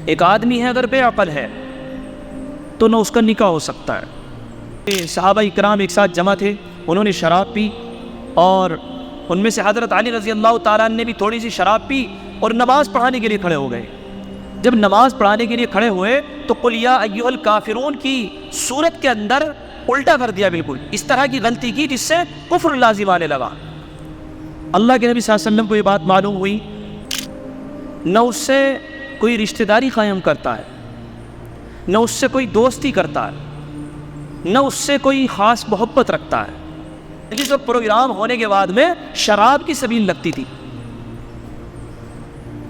ایک آدمی ہے اگر بے عقل ہے تو نہ اس کا نکاح ہو سکتا ہے۔ صحابہ اکرام ایک ساتھ جمع تھے، انہوں نے شراب پی، اور ان میں سے حضرت علی رضی اللہ تعالیٰ نے بھی تھوڑی سی شراب پی اور نماز پڑھانے کے لیے کھڑے ہو گئے۔ جب نماز پڑھانے کے لیے کھڑے ہوئے تو قل یا ایھا الکافرون کی صورت کے اندر الٹا کر دیا، بالکل اس طرح کی غلطی کی جس سے کفر لازم آنے لگا۔ اللہ کے نبی صلی اللہ علیہ وسلم کو یہ بات معلوم ہوئی، نہ اس سے کوئی رشتہ داری قائم کرتا ہے، نہ اس سے کوئی دوستی کرتا ہے، نہ اس سے کوئی خاص محبت رکھتا ہے۔ جس وقت پروگرام ہونے کے بعد میں شراب کی سبیل لگتی تھی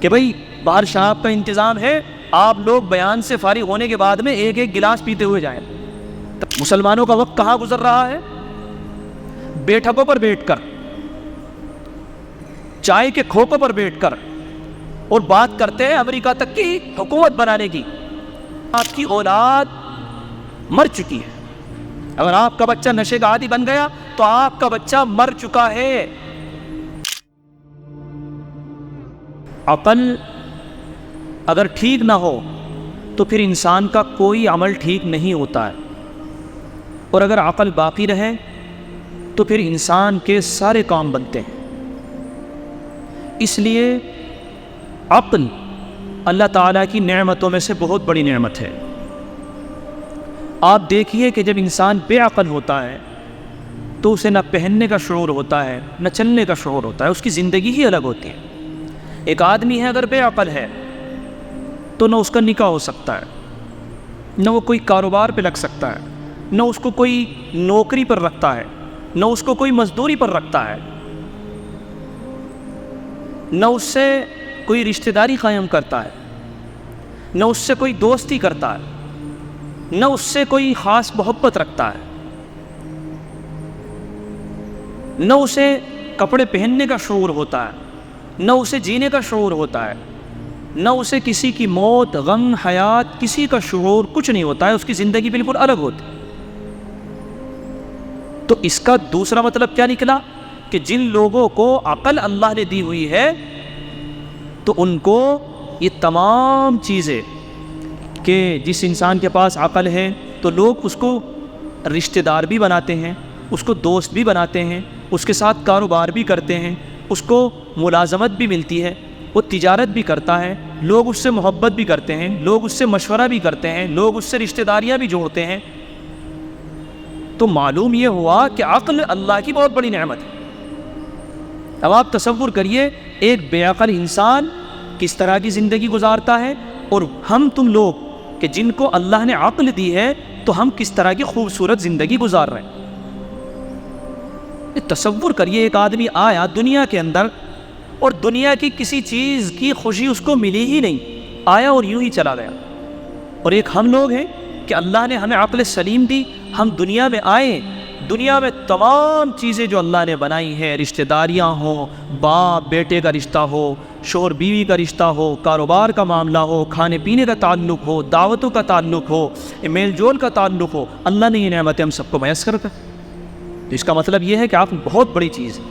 کہ بھئی باہر شراب کا انتظام ہے، آپ لوگ بیان سے فارغ ہونے کے بعد میں ایک ایک گلاس پیتے ہوئے جائیں۔ مسلمانوں کا وقت کہاں گزر رہا ہے؟ بیٹھکوں پر بیٹھ کر، چائے کے کھوپوں پر بیٹھ کر، اور بات کرتے ہیں امریکہ تک کی حکومت بنانے کی۔ آپ کی اولاد مر چکی ہے، اگر آپ کا بچہ نشے کا عادی بن گیا تو آپ کا بچہ مر چکا ہے۔ عقل اگر ٹھیک نہ ہو تو پھر انسان کا کوئی عمل ٹھیک نہیں ہوتا ہے، اور اگر عقل باقی رہے تو پھر انسان کے سارے کام بنتے ہیں۔ اس لیے عقل اللہ تعالیٰ کی نعمتوں میں سے بہت بڑی نعمت ہے۔ آپ دیکھیے کہ جب انسان بے عقل ہوتا ہے تو اسے نہ پہننے کا شعور ہوتا ہے، نہ چلنے کا شعور ہوتا ہے، اس کی زندگی ہی الگ ہوتی ہے۔ ایک آدمی ہے اگر بے عقل ہے تو نہ اس کا نکاح ہو سکتا ہے، نہ وہ کوئی کاروبار پہ لگ سکتا ہے، نہ اس کو کوئی نوکری پر رکھتا ہے، نہ اس کو کوئی مزدوری پر رکھتا ہے، نہ اس سے کوئی رشتہ داری قائم کرتا ہے، نہ اس سے کوئی دوستی کرتا ہے، نہ اس سے کوئی خاص محبت رکھتا ہے، نہ اسے کپڑے پہننے کا شعور ہوتا ہے، نہ اسے جینے کا شعور ہوتا ہے، نہ اسے کسی کی موت، غم، حیات، کسی کا شعور کچھ نہیں ہوتا ہے، اس کی زندگی بالکل الگ ہوتی ہے۔ تو اس کا دوسرا مطلب کیا نکلا کہ جن لوگوں کو عقل اللہ نے دی ہوئی ہے تو ان کو یہ تمام چیزیں، کہ جس انسان کے پاس عقل ہے تو لوگ اس کو رشتہ دار بھی بناتے ہیں، اس کو دوست بھی بناتے ہیں، اس کے ساتھ کاروبار بھی کرتے ہیں، اس کو ملازمت بھی ملتی ہے، وہ تجارت بھی کرتا ہے، لوگ اس سے محبت بھی کرتے ہیں، لوگ اس سے مشورہ بھی کرتے ہیں، لوگ اس سے رشتہ داریاں بھی جوڑتے ہیں۔ تو معلوم یہ ہوا کہ عقل اللہ کی بہت بڑی نعمت ہے۔ اب آپ تصور کریے ایک بے عقل انسان کس طرح کی زندگی گزارتا ہے، اور ہم تم لوگ کہ جن کو اللہ نے عقل دی ہے تو ہم کس طرح کی خوبصورت زندگی گزار رہے ہیں۔ تصور کریے ایک آدمی آیا دنیا کے اندر اور دنیا کی کسی چیز کی خوشی اس کو ملی ہی نہیں، آیا اور یوں ہی چلا گیا۔ اور ایک ہم لوگ ہیں کہ اللہ نے ہمیں عقل سلیم دی، ہم دنیا میں آئے، دنیا میں تمام چیزیں جو اللہ نے بنائی ہیں، رشتہ داریاں ہوں، باپ بیٹے کا رشتہ ہو، شوہر بیوی کا رشتہ ہو، کاروبار کا معاملہ ہو، کھانے پینے کا تعلق ہو، دعوتوں کا تعلق ہو، میل جول کا تعلق ہو، اللہ نے یہ نعمتیں ہم سب کو میسر کر۔ تو اس کا مطلب یہ ہے کہ عقل بہت بڑی چیز ہے۔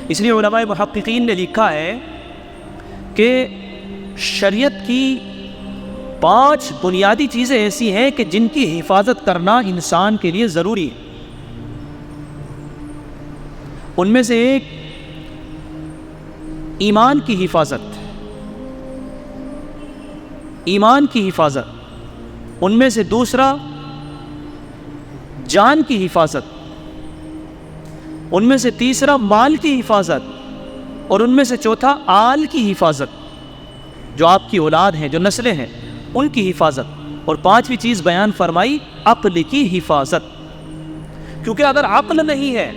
اس لیے علماء محققین نے لکھا ہے کہ شریعت کی 5 بنیادی چیزیں ایسی ہیں کہ جن کی حفاظت کرنا انسان کے لیے ضروری ہے۔ ان میں سے ایک ایمان کی حفاظت، ایمان کی حفاظت، ان میں سے دوسرا جان کی حفاظت، ان میں سے تیسرا مال کی حفاظت، اور ان میں سے چوتھا آل کی حفاظت، جو آپ کی اولاد ہیں، جو نسلیں ہیں، ان کی حفاظت، اور 5ویں چیز بیان فرمائی عقل کی حفاظت۔ کیونکہ اگر عقل نہیں ہے،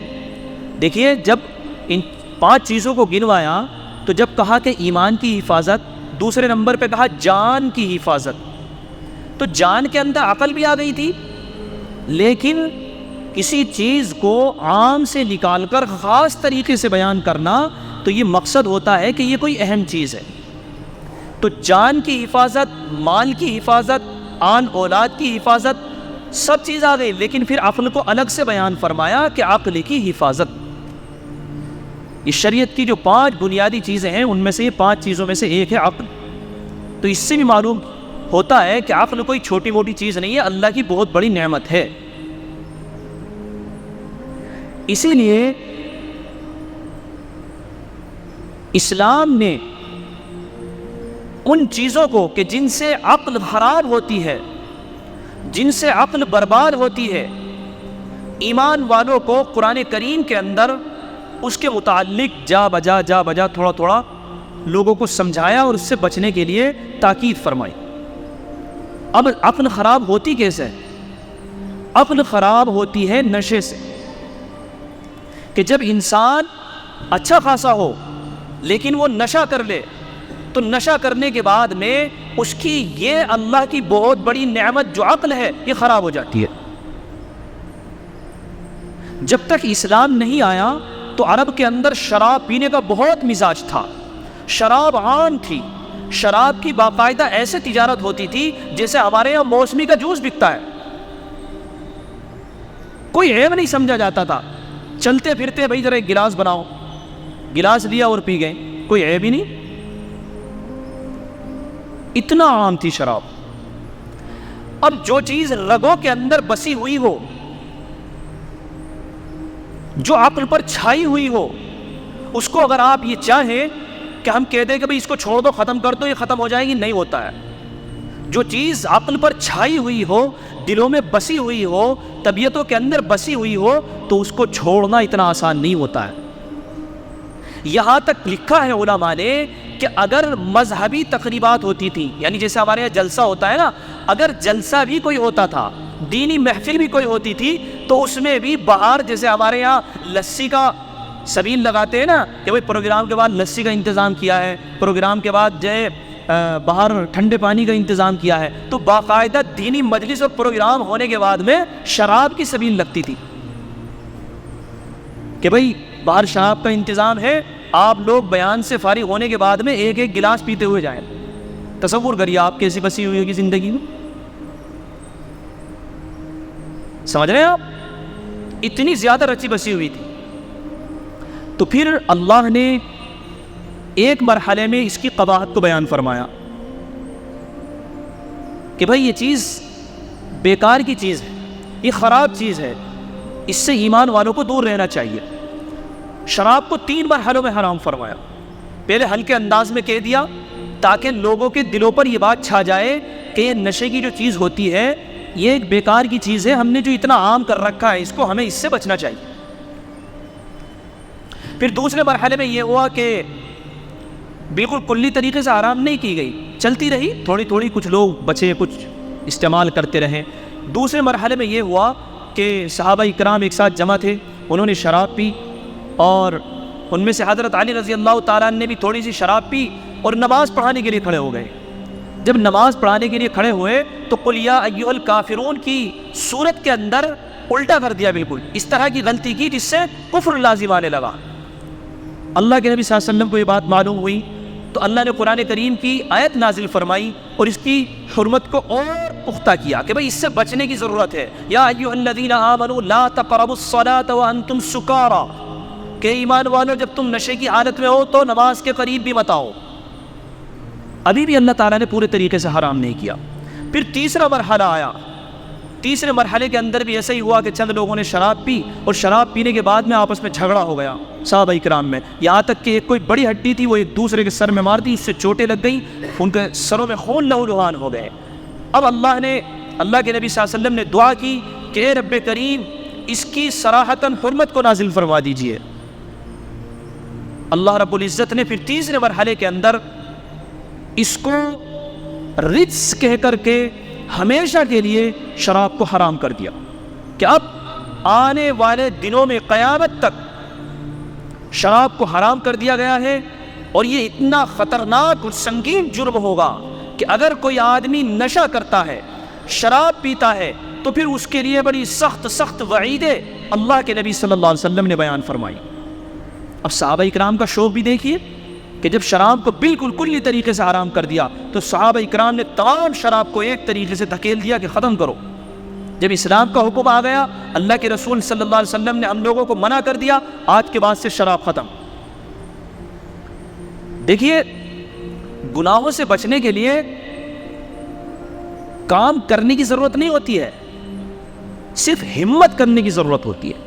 دیکھیے جب ان 5 چیزوں کو گنوایا تو جب کہا کہ ایمان کی حفاظت، دوسرے نمبر پہ کہا جان کی حفاظت، تو جان کے اندر عقل بھی آ گئی تھی، لیکن کسی چیز کو عام سے نکال کر خاص طریقے سے بیان کرنا تو یہ مقصد ہوتا ہے کہ یہ کوئی اہم چیز ہے۔ تو جان کی حفاظت، مال کی حفاظت، آن اولاد کی حفاظت، سب چیز آ گئی، لیکن پھر عقل کو الگ سے بیان فرمایا کہ عقل کی حفاظت۔ یہ شریعت کی جو 5 بنیادی چیزیں ہیں ان میں سے یہ 5 چیزوں میں سے ایک ہے عقل۔ تو اس سے بھی معلوم ہوتا ہے کہ عقل کوئی چھوٹی موٹی چیز نہیں ہے، اللہ کی بہت بڑی نعمت ہے۔ اسی لیے اسلام نے ان چیزوں کو کہ جن سے عقل خراب ہوتی ہے، جن سے عقل برباد ہوتی ہے، ایمان والوں کو قرآن کریم کے اندر اس کے متعلق جا بجا تھوڑا تھوڑا لوگوں کو سمجھایا اور اس سے بچنے کے لیے تاکید فرمائی۔ اب عقل خراب ہوتی کیسے؟ عقل خراب ہوتی ہے نشے سے، کہ جب انسان اچھا خاصا ہو لیکن وہ نشہ کر لے تو نشہ کرنے کے بعد میں اس کی یہ اللہ کی بہت بڑی نعمت جو عقل ہے یہ خراب ہو جاتی ہے۔ جب تک اسلام نہیں آیا تو عرب کے اندر شراب پینے کا بہت مزاج تھا، شراب عام تھی، شراب کی باقاعدہ ایسے تجارت ہوتی تھی جیسے ہمارے یہاں موسمی کا جوس بکتا ہے، کوئی عیب نہیں سمجھا جاتا تھا۔ چلتے پھرتے بھائی ذرا ایک گلاس بناؤ، گلاس لیا اور پی گئے، کوئی عیب ہی نہیں، اتنا عام تھی شراب۔ اب جو چیز رگوں کے اندر بسی ہوئی ہو، جو عقل پر چھائی ہوئی ہو، اس کو اگر آپ یہ چاہیں کہ ہم کہہ دیں کہ بھئی اس کو چھوڑ دو، ختم کر دو، یہ ختم ہو جائے گی، نہیں ہوتا ہے۔ جو چیز عقل پر چھائی ہوئی ہو، دلوں میں بسی ہوئی ہو، طبیعتوں کے اندر بسی ہوئی ہو، تو اس کو چھوڑنا اتنا آسان نہیں ہوتا ہے۔ یہاں تک لکھا ہے علماء نے کہ اگر مذہبی تقریبات ہوتی تھیں، یعنی جیسے ہمارے یہاں جلسہ ہوتا ہے نا، اگر جلسہ بھی کوئی ہوتا تھا، دینی محفل بھی کوئی ہوتی تھی، تو اس میں بھی باہر جیسے ہمارے یہاں لسی کا سبیل لگاتے ہیں نا کہ بھائی پروگرام کے بعد لسی کا انتظام کیا ہے، پروگرام کے بعد جو ہے باہر ٹھنڈے پانی کا انتظام کیا ہے، تو باقاعدہ دینی مجلس اور پروگرام ہونے کے بعد میں شراب کی سبیل لگتی تھی کہ بھئی باہر شراب کا انتظام ہے، آپ لوگ بیان سے فارغ ہونے کے بعد میں ایک ایک گلاس پیتے ہوئے جائیں۔ تصور کریے آپ کیسی بسی ہوئی ہوگی زندگی میں، سمجھ رہے ہیں آپ؟ اتنی زیادہ رچی بسی ہوئی تھی۔ تو پھر اللہ نے ایک مرحلے میں اس کی قباحت کو بیان فرمایا کہ بھائی یہ چیز بیکار کی چیز ہے، یہ خراب چیز ہے، اس سے ایمان والوں کو دور رہنا چاہیے۔ شراب کو 3 مرحلوں میں حرام فرمایا۔ پہلے ہلکے انداز میں کہہ دیا تاکہ لوگوں کے دلوں پر یہ بات چھا جائے کہ یہ نشے کی جو چیز ہوتی ہے یہ ایک بیکار کی چیز ہے، ہم نے جو اتنا عام کر رکھا ہے اس کو ہمیں اس سے بچنا چاہیے۔ پھر دوسرے مرحلے میں یہ ہوا کہ بالکل کلی طریقے سے حرام نہیں کی گئی، چلتی رہی، تھوڑی تھوڑی، کچھ لوگ بچے، کچھ استعمال کرتے رہے۔ دوسرے مرحلے میں یہ ہوا کہ صحابہ اکرام ایک ساتھ جمع تھے، انہوں نے شراب پی، اور ان میں سے حضرت علی رضی اللہ تعالیٰ نے بھی تھوڑی سی شراب پی اور نماز پڑھانے کے لیے کھڑے ہو گئے۔ جب نماز پڑھانے کے لیے کھڑے ہوئے تو قل یا ایھا الکافرون کی صورت کے اندر الٹا کر دیا، بالکل اس طرح کی غلطی کی جس سے کفر لازم آنے لگا۔ اللہ کے نبی صلی اللہ علیہ وسلم کو یہ بات معلوم ہوئی تو اللہ نے قرآن کریم کی آیت نازل فرمائی اور اس کی حرمت کو اور پختہ کیا کہ بھئی اس سے بچنے کی ضرورت ہے۔ یا ایھا الذین آمنوا لا تقربوا الصلاۃ وانتم سکارى، کہ ایمان والو جب تم نشے کی حالت میں ہو تو نماز کے قریب بھی مت آؤ۔ ابھی بھی اللہ تعالیٰ نے پورے طریقے سے حرام نہیں کیا۔ پھر تیسرا مرحلہ آیا، تیسرے مرحلے کے اندر بھی ایسا ہی ہوا کہ چند لوگوں نے شراب پی اور شراب پینے کے بعد میں آپس میں جھگڑا ہو گیا صحابہ کرام میں، یہاں تک کہ ایک کوئی بڑی ہڈی تھی وہ ایک دوسرے کے سر میں مار دی، اس سے چوٹیں لگ گئیں، ان کے سروں میں خون لہو لہان ہو گئے۔ اب اللہ کے نبی صلی اللہ علیہ وسلم نے دعا کی کہ اے رب کریم اس کی صراحتاً حرمت کو نازل فرما دیجئے۔ اللہ رب العزت نے پھر تیسرے مرحلے کے اندر اس کو رجس کہہ کر کے ہمیشہ کے لیے شراب کو حرام کر دیا کہ اب آنے والے دنوں میں قیامت تک شراب کو حرام کر دیا گیا ہے، اور یہ اتنا خطرناک اور سنگین جرم ہوگا کہ اگر کوئی آدمی نشہ کرتا ہے، شراب پیتا ہے، تو پھر اس کے لیے بڑی سخت وعیدیں اللہ کے نبی صلی اللہ علیہ وسلم نے بیان فرمائی۔ اب صحابہ اکرام کا شوق بھی دیکھیے کہ جب شراب کو بالکل کلی طریقے سے حرام کر دیا تو صحابہ اکرام نے تمام شراب کو ایک طریقے سے دھکیل دیا کہ ختم کرو۔ جب اسلام کا حکم آ گیا، اللہ کے رسول صلی اللہ علیہ وسلم نے ہم لوگوں کو منع کر دیا، آج کے بعد سے شراب ختم۔ دیکھیے گناہوں سے بچنے کے لیے کام کرنے کی ضرورت نہیں ہوتی ہے، صرف ہمت کرنے کی ضرورت ہوتی ہے۔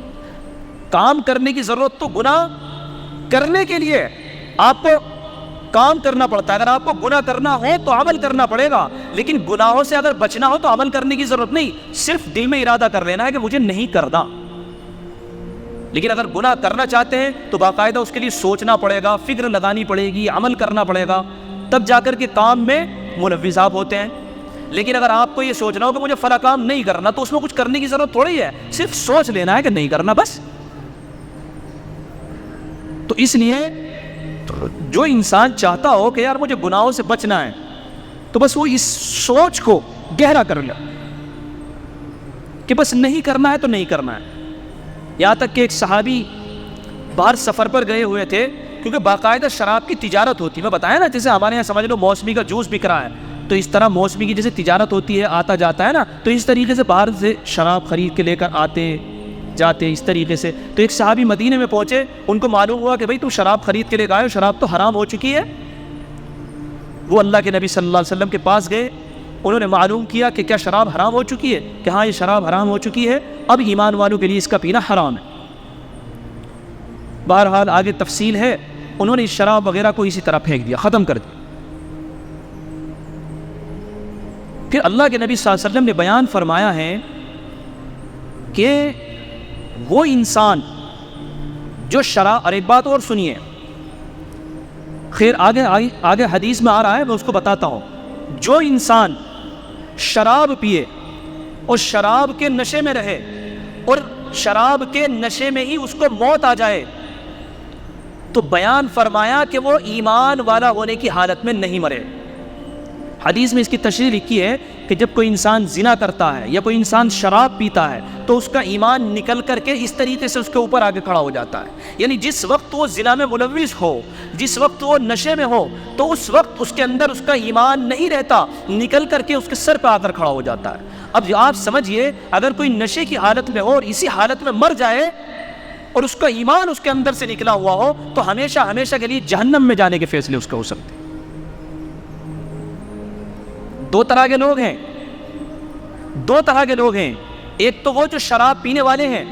کام کرنے کی ضرورت تو گناہ کرنے کے لیے آپ کو کام کرنا پڑتا ہے۔ اگر آپ کو گناہ کرنا ہے تو عمل کرنا پڑے گا، لیکن گناہوں سے اگر بچنا ہو تو عمل کرنے کی ضرورت نہیں، صرف دل میں ارادہ کر لینا ہے کہ مجھے نہیں کرنا۔ لیکن اگر گناہ کرنا چاہتے ہیں تو باقاعدہ اس کے لیے سوچنا پڑے گا، فکر لگانی پڑے گی، عمل کرنا پڑے گا، تب جا کر کے کام میں ملوث آپ ہوتے ہیں۔ لیکن اگر آپ کو یہ سوچنا ہو کہ مجھے فلاں کام نہیں کرنا، تو اس میں کچھ کرنے کی ضرورت تھوڑی ہے، صرف سوچ لینا ہے کہ نہیں کرنا بس۔ تو اس لیے جو انسان چاہتا ہو کہ یار مجھے گناہوں سے بچنا ہے، تو بس وہ اس سوچ کو گہرا کر لے کہ بس نہیں کرنا ہے تو نہیں کرنا ہے۔ یہاں تک کہ ایک صحابی باہر سفر پر گئے ہوئے تھے، کیونکہ باقاعدہ شراب کی تجارت ہوتی ہے۔ میں بتایا نا، جیسے ہمارے یہاں سمجھ لو موسمی کا جوس بک رہا ہے، تو اس طرح موسمی کی جیسے تجارت ہوتی ہے، آتا جاتا ہے نا، تو اس طریقے سے باہر سے شراب خرید کے لے کر آتے جاتے اس طریقے سے۔ تو ایک صحابی مدینے میں پہنچے، ان کو معلوم ہوا کہ بھائی تم شراب خرید کے لے گئے ہو، شراب تو حرام ہو چکی ہے۔ وہ اللہ کے نبی صلی اللہ علیہ وسلم کے پاس گئے، انہوں نے معلوم کیا کہ کیا شراب حرام ہو چکی ہے، کہ ہاں یہ شراب حرام ہو چکی ہے، اب ایمان والوں کے لیے اس کا پینا حرام ہے۔ بہرحال آگے تفصیل ہے، انہوں نے اس شراب وغیرہ کو اسی طرح پھینک دیا، ختم کر دیا۔ پھر اللہ کے نبی صلی اللہ علیہ وسلم نے بیان فرمایا ہے کہ وہ انسان جو شراب، اور ایک بات اور سنیے، خیر آگے حدیث میں آ رہا ہے، میں اس کو بتاتا ہوں۔ جو انسان شراب پیے اور شراب کے نشے میں رہے، اور شراب کے نشے میں ہی اس کو موت آ جائے، تو بیان فرمایا کہ وہ ایمان والا ہونے کی حالت میں نہیں مرے۔ حدیث میں اس کی تشریح لکھی ہے کہ جب کوئی انسان زنا کرتا ہے یا کوئی انسان شراب پیتا ہے، تو اس کا ایمان نکل کر کے اس طریقے سے اس کے اوپر آگے کھڑا ہو جاتا ہے۔ یعنی جس وقت وہ زنا میں ملوث ہو، جس وقت وہ نشے میں ہو، تو اس وقت اس کے اندر اس کا ایمان نہیں رہتا، نکل کر کے اس کے سر پہ آ کر کھڑا ہو جاتا ہے۔ اب آپ سمجھیے، اگر کوئی نشے کی حالت میں ہو اور اسی حالت میں مر جائے اور اس کا ایمان اس کے اندر سے نکلا ہوا ہو، تو ہمیشہ ہمیشہ کے لیے جہنم میں جانے کے فیصلے اس کے ہو سکتے ہیں۔ دو طرح کے لوگ ہیں، دو طرح کے لوگ ہیں، ایک تو وہ جو شراب پینے والے ہیں،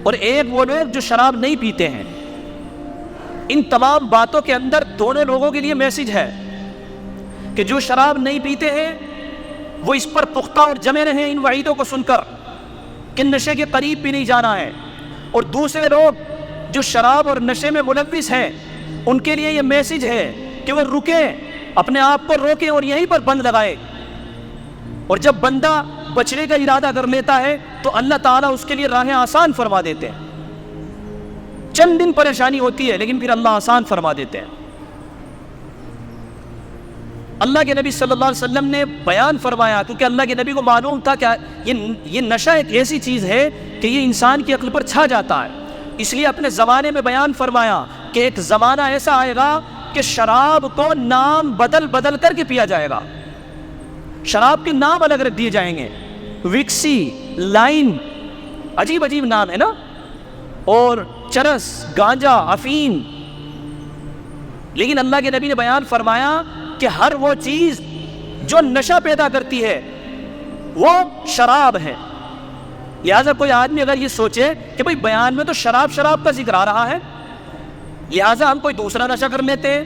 اور ایک وہ لوگ جو شراب نہیں پیتے ہیں۔ ان تمام باتوں کے اندر دونوں لوگوں کے لیے میسج ہے کہ جو شراب نہیں پیتے ہیں وہ اس پر پختہ اور جمے رہیں ان وعیدوں کو سن کر کہ نشے کے قریب بھی نہیں جانا ہے، اور دوسرے لوگ جو شراب اور نشے میں ملوث ہیں ان کے لیے یہ میسج ہے کہ وہ رکیں، اپنے آپ کو روکیں اور یہیں پر بند لگائے۔ اور جب بندہ بچنے کا ارادہ کر لیتا ہے تو اللہ تعالیٰ اس کے لیے راہیں آسان فرما دیتے ہیں۔ چند دن پریشانی ہوتی ہے لیکن پھر اللہ آسان فرما دیتے ہیں۔ اللہ کے نبی صلی اللہ علیہ وسلم نے بیان فرمایا، کیونکہ اللہ کے نبی کو معلوم تھا کہ یہ نشہ ایک ایسی چیز ہے کہ یہ انسان کی عقل پر چھا جاتا ہے، اس لیے اپنے زمانے میں بیان فرمایا کہ ایک زمانہ ایسا آئے گا کہ شراب کو نام بدل بدل کر کے پیا جائے گا، شراب کے نام الگ رکھ دیے جائیں گے، وکسی، لائن، عجیب عجیب نام ہے نا، اور چرس، گانجا، افیم۔ لیکن اللہ کے نبی نے بیان فرمایا کہ ہر وہ چیز جو نشہ پیدا کرتی ہے وہ شراب ہے۔ لہٰذا کوئی آدمی اگر یہ سوچے کہ بھئی بیان میں تو شراب کا ذکر آ رہا ہے، لہٰذا ہم کوئی دوسرا نشہ کر لیتے ہیں،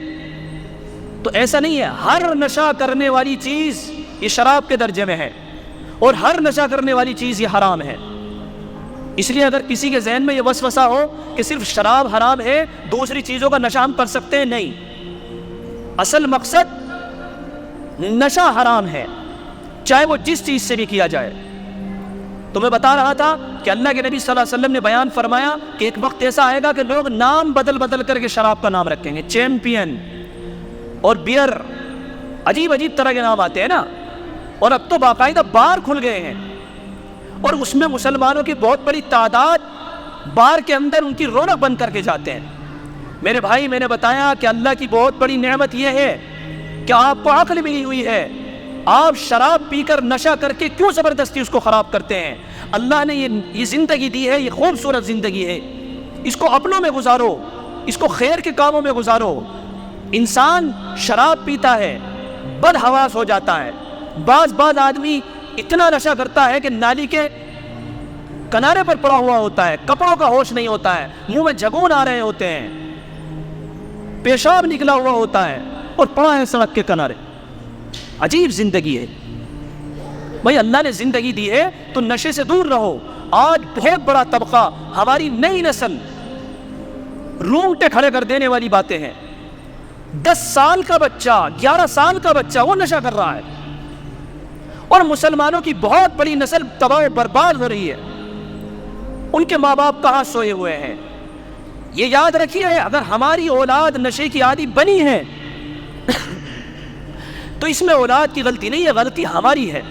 تو ایسا نہیں ہے۔ ہر نشہ کرنے والی چیز یہ شراب کے درجے میں ہے، اور ہر نشہ کرنے والی چیز یہ حرام ہے۔ اس لیے اگر کسی کے ذہن میں یہ وسوسہ ہو کہ صرف شراب حرام ہے، دوسری چیزوں کا نشہ ہم کر سکتے ہیں، نہیں، اصل مقصد نشہ حرام ہے، چاہے وہ جس چیز سے بھی کیا جائے۔ تو میں بتا رہا تھا کہ اللہ کے نبی صلی اللہ علیہ وسلم نے بیان فرمایا کہ ایک وقت ایسا آئے گا کہ لوگ نام بدل بدل کر کے شراب کا نام رکھیں گے، چیمپئن اور بیئر، عجیب عجیب طرح کے نام آتے ہیں نا، اور اب تو باقاعدہ بار کھل گئے ہیں، اور اس میں مسلمانوں کی بہت بڑی تعداد بار کے اندر ان کی رونق بن کر کے جاتے ہیں۔ میرے بھائی، میں نے بتایا کہ اللہ کی بہت بڑی نعمت یہ ہے کہ آپ کو عقل ملی ہوئی ہے، آپ شراب پی کر نشہ کر کے کیوں زبردستی اس کو خراب کرتے ہیں؟ اللہ نے یہ زندگی دی ہے، یہ خوبصورت زندگی ہے، اس کو اپنوں میں گزارو، اس کو خیر کے کاموں میں گزارو۔ انسان شراب پیتا ہے، بد حواس ہو جاتا ہے، بعض آدمی اتنا نشہ کرتا ہے کہ نالی کے کنارے پر پڑا ہوا ہوتا ہے، کپڑوں کا ہوش نہیں ہوتا ہے، منہ میں جھگون آ رہے ہوتے ہیں، پیشاب نکلا ہوا ہوتا ہے اور پڑا ہے سڑک کے کنارے۔ عجیب زندگی ہے بھائی، اللہ نے زندگی دی ہے تو نشے سے دور رہو۔ آج بہت بڑا طبقہ، ہماری نئی نسل، رونگٹے کھڑے کر دینے والی باتیں ہیں۔ 10 سال کا بچہ، 11 سال کا بچہ وہ نشہ کر رہا ہے، اور مسلمانوں کی بہت بڑی نسل تباہ برباد ہو رہی ہے۔ ان کے ماں باپ کہاں سوئے ہوئے ہیں؟ یہ یاد رکھیے، اگر ہماری اولاد نشے کی عادی بنی ہے تو اس میں اولاد کی غلطی نہیں ہے، غلطی ہماری ہے۔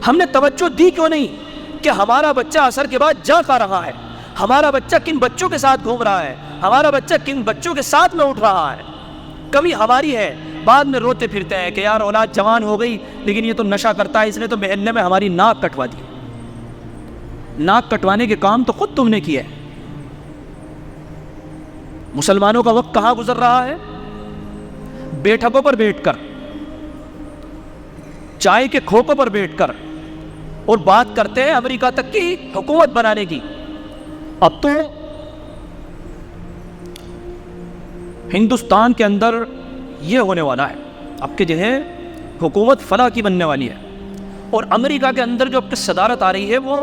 ہم نے توجہ دی کیوں نہیں کہ ہمارا بچہ عصر کے بعد جا کھا رہا ہے، ہمارا بچہ کن بچوں کے ساتھ گھوم رہا ہے، ہمارا بچہ کن بچوں کے ساتھ میں اٹھ رہا ہے۔ کمی ہماری ہے، بعد میں روتے پھرتے ہیں کہ یار اولاد جوان ہو گئی لیکن یہ تو نشہ کرتا ہے، اس نے تو محلے میں ہماری ناک کٹوا دی۔ ناک کٹوانے کے کام تو خود تم نے کیا ہے۔ مسلمانوں کا وقت کہاں گزر رہا ہے؟ بیٹھکوں پر بیٹھ کر، چائے کے کھوکوں پر بیٹھ کر، اور بات کرتے ہیں امریکہ تک کی حکومت بنانے کی۔ اب تو ہندوستان کے اندر یہ ہونے والا ہے، اب کے جو ہے حکومت فلاح کی بننے والی ہے، اور امریکہ کے اندر جو اب کی صدارت آ رہی ہے وہ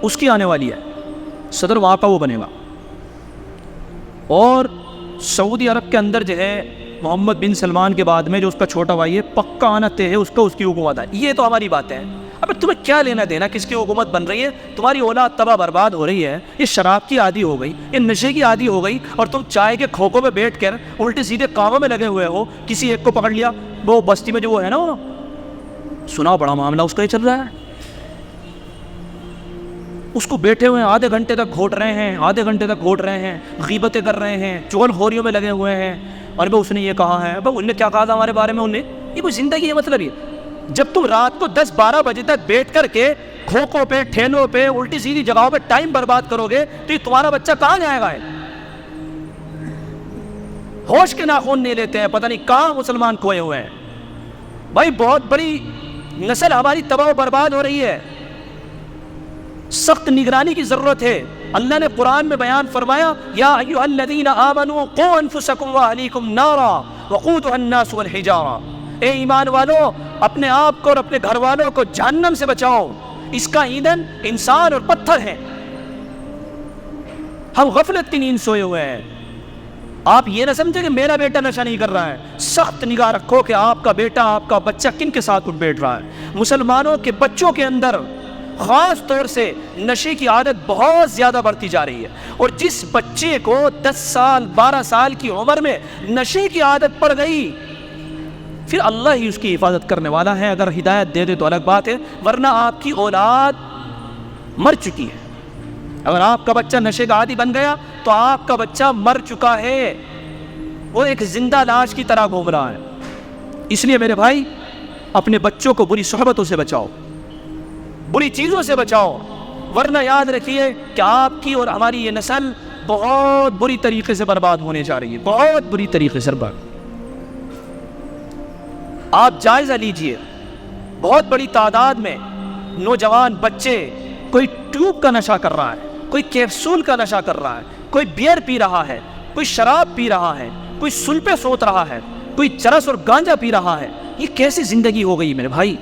اس کی آنے والی ہے، صدر وہاں کا وہ بنے گا۔ اور سعودی عرب کے اندر جو ہے محمد بن سلمان کے بعد میں جو اس کا چھوٹا بھائی ہے، پکا آنا طے ہے اس کا، اس کی حکومت ہے۔ یہ تو ہماری باتیں ہیں۔ اب تمہیں کیا لینا دینا کس کی حکومت بن رہی ہے؟ تمہاری اولاد تباہ برباد ہو رہی ہے، یہ شراب کی عادی ہو گئی، یہ نشے کی عادی ہو گئی، اور تم چائے کے کھوکوں پہ بیٹھ کر الٹے سیدھے کاموں میں لگے ہوئے ہو۔ کسی ایک کو پکڑ لیا، وہ بستی میں جو وہ ہے نا، وہ سنا بڑا معاملہ اس کا ہی چل رہا ہے، اس کو بیٹھے ہوئے آدھے گھنٹے تک گھوٹ رہے ہیں، غیبتیں کر رہے ہیں، چغل خوریوں میں لگے ہوئے ہیں، اور بھائی اس نے یہ کہا ہے، بھائی انہوں نے کیا کہا تھا ہمارے بارے میں، یہ کوئی زندگی ہے؟ مطلب یہ جب تم رات کو 10-12 بجے تک بیٹھ کر کے کھوکھوں پہ، ٹھیلوں پہ، الٹی سیدھی جگہوں پہ ٹائم برباد کرو گے تو یہ تمہارا بچہ کہاں جائے گا؟ ہوش کے ناخن نہیں لیتے ہیں، پتہ نہیں کہاں مسلمان کھوئے ہوئے ہیں۔ بھائی بہت بڑی نسل ہماری تباہ و برباد ہو رہی ہے، سخت نگرانی کی ضرورت ہے۔ اللہ نے قرآن میں بیان فرمایا، یا ایھا الذین آمنوا قوا انفسکم واہلیکم نارا وقودھا الناس والحجارہ، اے ایمان والو اپنے آپ کو اور اپنے گھر والوں کو جہنم سے بچاؤ، اس کا ایندھن انسان اور پتھر ہے۔ ہم غفلت کی نیند سوئے ہوئے ہیں۔ آپ یہ نہ سمجھے کہ میرا بیٹا نشہ نہیں کر رہا ہے، سخت نگاہ رکھو کہ آپ کا بیٹا، آپ کا بچہ کن کے ساتھ اٹھ بیٹھ رہا ہے۔ مسلمانوں کے بچوں کے اندر خاص طور سے نشے کی عادت بہت زیادہ بڑھتی جا رہی ہے، اور جس بچے کو 10 سال 12 سال کی عمر میں نشے کی عادت پڑ گئی، پھر اللہ ہی اس کی حفاظت کرنے والا ہے۔ اگر ہدایت دے دے تو الگ بات ہے، ورنہ آپ کی اولاد مر چکی ہے۔ اگر آپ کا بچہ نشے کا عادی بن گیا تو آپ کا بچہ مر چکا ہے، وہ ایک زندہ لاش کی طرح گھوم رہا ہے۔ اس لیے میرے بھائی، اپنے بچوں کو بری صحبتوں سے بچاؤ، بری چیزوں سے بچاؤ، ورنہ یاد رکھیے کہ آپ کی اور ہماری یہ نسل بہت بری طریقے سے برباد ہونے جا رہی ہے، بہت بری طریقے سے برباد۔ آپ جائزہ لیجئے، بہت بڑی تعداد میں نوجوان بچے، کوئی ٹیوب کا نشہ کر رہا ہے، کوئی کیپسول کا نشہ کر رہا ہے، کوئی بیئر پی رہا ہے، کوئی شراب پی رہا ہے، کوئی سلپے سوت رہا ہے، کوئی چرس اور گانجا پی رہا ہے۔ یہ کیسی زندگی ہو گئی میرے بھائی؟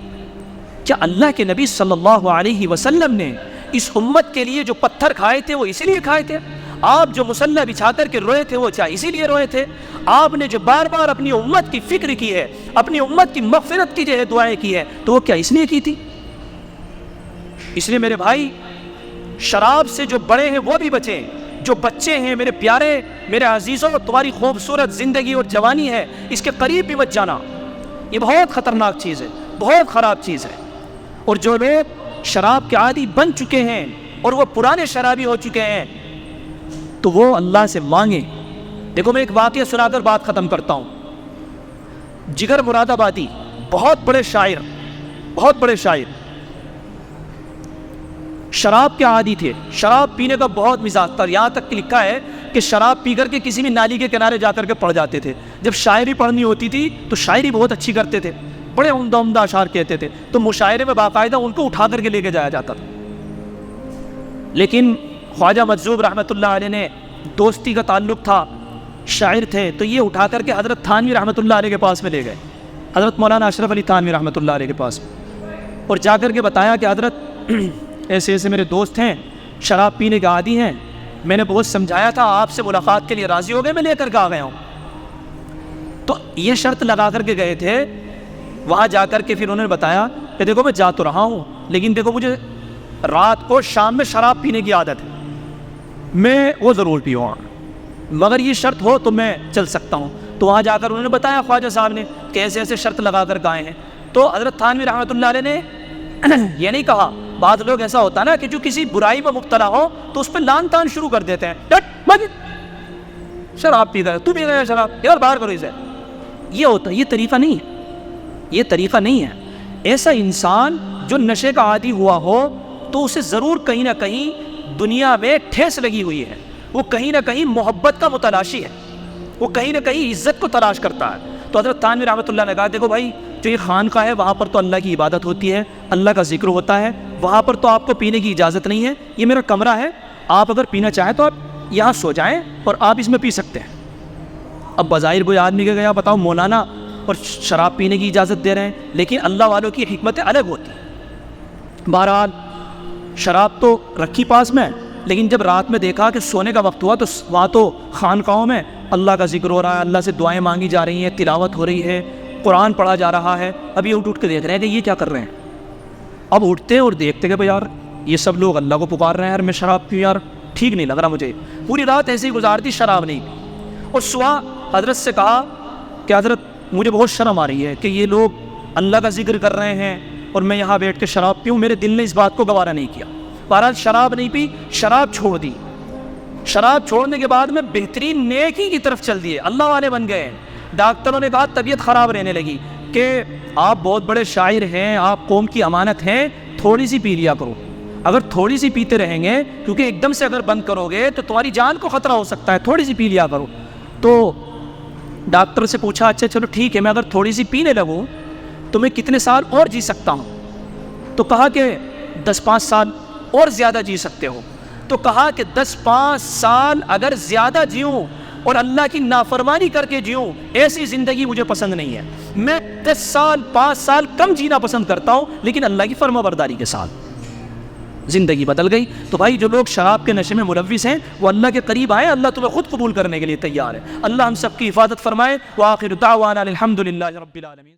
کیا اللہ کے نبی صلی اللہ علیہ وسلم نے اس امت کے لیے جو پتھر کھائے تھے وہ اسی لیے کھائے تھے؟ آپ جو مصلی بچھا کر کے روئے تھے وہ کیا اسی لیے روئے تھے؟ آپ نے جو بار بار اپنی امت کی فکر کی ہے، اپنی امت کی مغفرت کی جو ہے دعائیں کی ہے، تو وہ کیا اس لیے کی تھی؟ اس لیے میرے بھائی، شراب سے جو بڑے ہیں وہ بھی بچیں، جو بچے ہیں میرے پیارے، میرے عزیزوں، تمہاری خوبصورت زندگی اور جوانی ہے، اس کے قریب بھی مت جانا۔ یہ بہت خطرناک چیز ہے، بہت خراب چیز ہے۔ اور جو لوگ شراب کے عادی بن چکے ہیں اور وہ پرانے شرابی ہو چکے ہیں، تو وہ اللہ سے مانگیں۔ دیکھو میں ایک واقعہ سنا کر بات ختم کرتا ہوں۔ جگر مراد آبادی، بہت بڑے شاعر، شراب کے عادی تھے، شراب پینے کا بہت مزاج تھا، یہاں تک کہ لکھا ہے کہ شراب پی کر کے کسی بھی نالی کے کنارے جا کر کے پڑ جاتے تھے۔ جب شاعری پڑھنی ہوتی تھی تو شاعری بہت اچھی کرتے تھے، بڑے عمدہ عمدہ اشعار کہتے تھے، تو مشاعرے میں باقاعدہ ان کو اٹھا کر کے لے کے جایا جاتا تھا۔ لیکن خواجہ مجذوب رحمۃ اللہ علیہ نے دوستی کا تعلق تھا، شاعر تھے، تو یہ اٹھا کر کے حضرت تھانوی رحمۃ اللہ علیہ کے پاس میں لے گئے، حضرت مولانا اشرف علی تھانوی رحمۃ اللہ علیہ کے پاس، اور جا کر کے بتایا کہ حضرت ایسے ایسے میرے دوست ہیں، شراب پینے کے عادی ہیں، میں نے بہت سمجھایا تھا، آپ سے ملاقات کے لیے راضی ہو گئے، میں لے کر کے آ گیا ہوں۔ تو یہ شرط لگا کر کے گئے تھے، وہاں جا کر کے پھر انہوں نے بتایا کہ دیکھو میں جا تو رہا ہوں، لیکن دیکھو مجھے رات کو شام میں شراب پینے کی عادت ہے، میں وہ ضرور پیوں گا، مگر یہ شرط ہو تو میں چل سکتا ہوں۔ تو وہاں جا کر انہوں نے بتایا خواجہ صاحب نے کہ ایسے ایسے شرط لگا کر گئے ہیں۔ تو حضرت تھانوی رحمۃ اللہ علیہ نے یہ نہیں کہا، بعض لوگ ایسا ہوتا ہے نا کہ جو کسی برائی میں مبتلا ہو تو اس پہ لان تان شروع کر دیتے ہیں، ڈٹ مجد شراب پی گئے، تو پی گیا شراب، یار باہر کرو اسے، یہ ہوتا ہے، یہ طریقہ نہیں ہے، یہ طریقہ نہیں ہے۔ ایسا انسان جو نشے کا عادی ہوا ہو تو اسے ضرور کہیں نہ کہیں دنیا میں ٹھیس لگی ہوئی ہے، وہ کہیں نہ کہیں محبت کا متلاشی ہے، وہ کہیں نہ کہیں عزت کو تلاش کرتا ہے۔ تو حضرت تھانوی رحمۃ اللہ نے کہا دیکھو بھائی، جو یہ خانقاہ ہے وہاں پر تو اللہ کی عبادت ہوتی ہے، اللہ کا ذکر ہوتا ہے، وہاں پر تو آپ کو پینے کی اجازت نہیں ہے، یہ میرا کمرہ ہے، آپ اگر پینا چاہیں تو آپ یہاں سو جائیں اور آپ اس میں پی سکتے ہیں۔ اب بظاہر کوئی آدمی کے گیا بتاؤ مولانا اور شراب پینے کی اجازت دے رہے ہیں، لیکن اللہ والوں کی حکمتیں الگ ہوتی ہیں۔ بہرحال شراب تو رکھی پاس میں، لیکن جب رات میں دیکھا کہ سونے کا وقت ہوا تو وہاں تو خانقاہوں میں اللہ کا ذکر ہو رہا ہے، اللہ سے دعائیں مانگی جا رہی ہیں، تلاوت ہو رہی ہے، قرآن پڑھا جا رہا ہے۔ اب یہ اٹھ کے دیکھ رہے ہیں کہ یہ کیا کر رہے ہیں۔ اب اٹھتے اور دیکھتے کہ بھائی یار یہ سب لوگ اللہ کو پکار رہے ہیں، یار میں شراب پیوں، یار ٹھیک نہیں لگ رہا مجھے۔ پوری رات ایسے ہی گزار دی، شراب نہیں پی، اور صبح حضرت سے کہا کہ حضرت مجھے بہت شرم آ رہی ہے کہ یہ لوگ اللہ کا ذکر کر رہے ہیں اور میں یہاں بیٹھ کے شراب پیوں، میرے دل نے اس بات کو گوارا نہیں کیا۔ بہرحال شراب نہیں پی، شراب چھوڑ دی۔ شراب چھوڑنے کے بعد میں بہترین نیکی کی طرف چل دیے، اللہ والے بن گئے۔ ڈاکٹروں نے کہا طبیعت خراب رہنے لگی کہ آپ بہت بڑے شاعر ہیں، آپ قوم کی امانت ہیں، تھوڑی سی پی لیا کرو۔ اگر تھوڑی سی پیتے رہیں گے، کیونکہ ایک دم سے اگر بند کرو گے تو تمہاری جان کو خطرہ ہو سکتا ہے، تھوڑی سی پی لیا کرو۔ تو ڈاکٹر سے پوچھا اچھا چلو ٹھیک ہے، میں اگر تھوڑی سی پینے لگوں تو میں کتنے سال اور جی سکتا ہوں؟ تو کہا کہ 10-5 سال اور زیادہ جی سکتے ہو۔ تو کہا کہ 10-5 سال اگر زیادہ جیوں اور اللہ کی نافرمانی کر کے جیوں، ایسی زندگی مجھے پسند نہیں ہے۔ میں 10 سال 5 سال کم جینا پسند کرتا ہوں، لیکن اللہ کی فرما برداری کے ساتھ۔ زندگی بدل گئی۔ تو بھائی جو لوگ شراب کے نشے میں ملوث ہیں وہ اللہ کے قریب آئے، اللہ تمہیں خود قبول کرنے کے لیے تیار ہے۔ اللہ ہم سب کی حفاظت فرمائے۔ وآخر دعوانا الحمد للہ رب العالمین۔